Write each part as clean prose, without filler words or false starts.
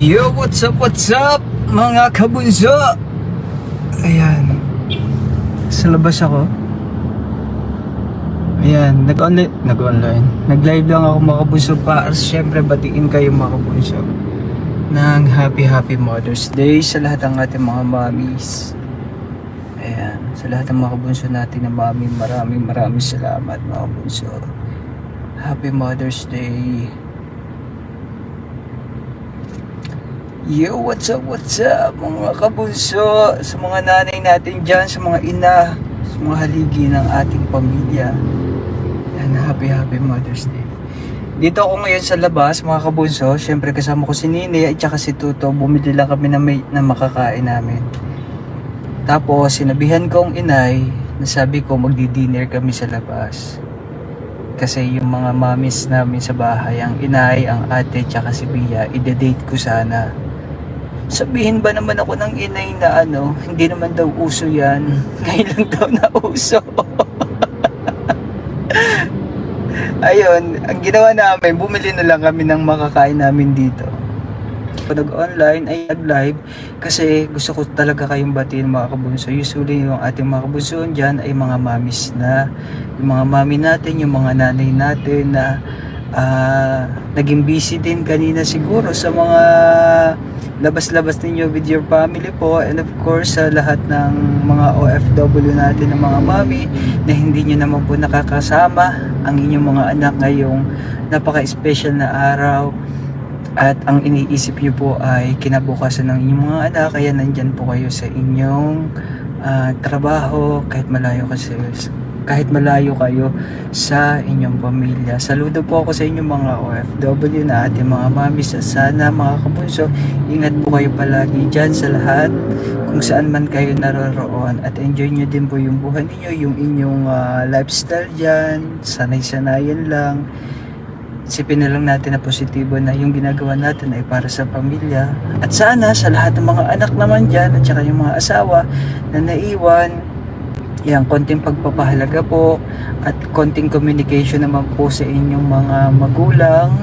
Yo, what's up, mga kabunso? Ayan, sa labas ako. Ayan, nag-live lang ako mga kabunso para syempre batiin kayo mga kabunso ng happy Mother's Day sa lahat ng ating mga mommies. Ayan, sa lahat ng mga kabunso natin na mami, maraming salamat mga kabunso. Happy Mother's Day. Yo, what's up mga kabunso, sa mga nanay natin dyan, sa mga ina, sa mga haligi ng ating pamilya. And happy Mother's Day. Dito ako ngayon sa labas mga kabunso. Syempre kasama ko si Nini at saka si Tuto. Bumili lang kami na makakain namin. Tapos sinabihan kong inay na sabi ko magdi-dinner kami sa labas. Kasi yung mga mamis namin sa bahay, ang inay, ang ate, tsaka si Bia, ide-date ko sana. Sabihin ba naman ako ng inay na hindi naman daw uso yan. Ngayon lang daw na uso. Ayun, ang ginawa namin, bumili na lang kami ng makakain namin dito. Nag-online ay nag-live kasi gusto ko talaga kayong batiin mga kabunso. Usually yung ating mga kabunso dyan ay mga mamis na, yung mga mami natin, yung mga nanay natin na naging busy din kanina siguro sa mga labas-labas ninyo with your family po, and of course sa lahat ng mga OFW natin ng mga mami na hindi nyo naman po nakakasama ang inyong mga anak ngayong napaka-special na araw, at ang iniisip nyo po ay kinabukasan ng inyong mga anak, kaya nandyan po kayo sa inyong trabaho kahit malayo kayo sa inyong pamilya. Saludo po ako sa inyong mga OFW na ating mga mamis. Sana mga kabunso, ingat po kayo palagi dyan sa lahat kung saan man kayo naroroon, at enjoy nyo din po yung buhay ninyo, yung inyong lifestyle dyan. Sanay-sanayan lang, isipin na lang natin na positibo na yung ginagawa natin ay para sa pamilya. At sana sa lahat ng mga anak naman dyan at saka yung mga asawa na naiwan, yan, konting pagpapahalaga po at konting communication naman po sa inyong mga magulang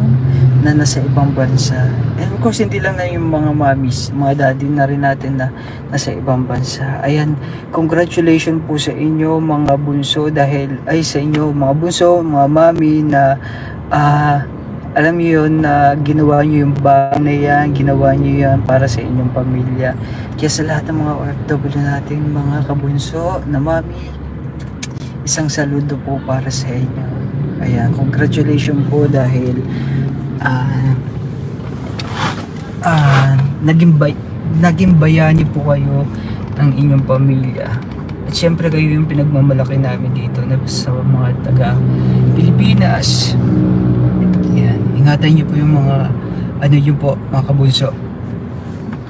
na nasa ibang bansa. And of course, hindi lang na yung mga mommies, mga daddy na rin natin na nasa ibang bansa. Ayan, congratulations po sa inyo mga bunso, dahil ay sa inyo mga bunso, mga mami na alam niyo yun na ginawa niyo yung bagay na yan, ginawa niyo yan para sa inyong pamilya. Kaya sa lahat ng mga OFW nating mga kabunso na mami, isang saludo po para sa inyo. Ayan, congratulations po dahil naging bayani po kayo ng inyong pamilya. At syempre kayo yung pinagmamalaki namin dito na sa mga taga Pilipinas. Ingatan niyo po yung mga yun po mga kabunso,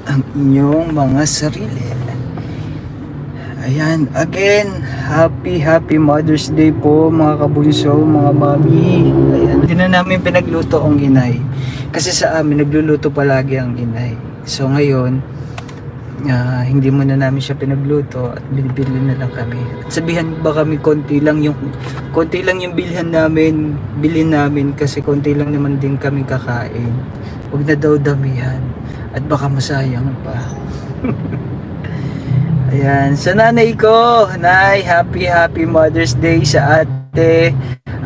ang inyong mga sarili. Ayan, again, happy Mother's Day po mga kabunso, mga mami. Ayan, hindi na namin pinagluto ang inay kasi sa amin nagluluto palagi ang inay. So ngayon hindi mo na namin siya pinagluto at binibili na lang kami. At sabihan ba kami konti lang yung bilhin namin kasi konti lang naman din kami kakain. Huwag na daw damihan at baka masayang pa. Ayan, sa nanay ko, Nay, happy Mother's Day. Sa ate,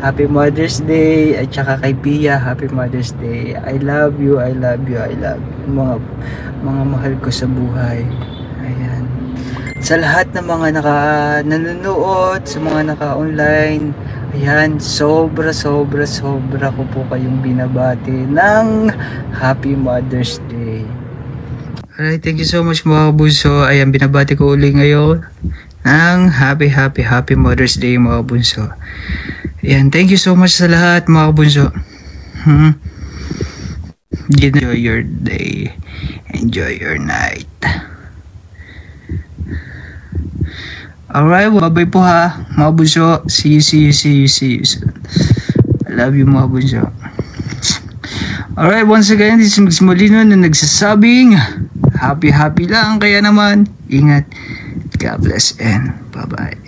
happy Mother's Day. At saka kay Pia, happy Mother's Day. I love you. Mga mahal ko sa buhay. Ayan. Sa lahat ng mga nanonood, sa mga naka-online, ayan, sobra ko po kayong binabati ng Happy Mother's Day. Alright, thank you so much mga bunso. Ayan, binabati ko uli ngayon ng happy Mother's Day mga bunso. Ayan, thank you so much sa lahat mga bunso. Enjoy your day. Enjoy your night. Alright, bye-bye po ha mga bunso. See you soon. I love you mga bunso. Alright, once again, this is Max Molino na nagsasabing happy lang, kaya naman ingat. God bless and bye-bye.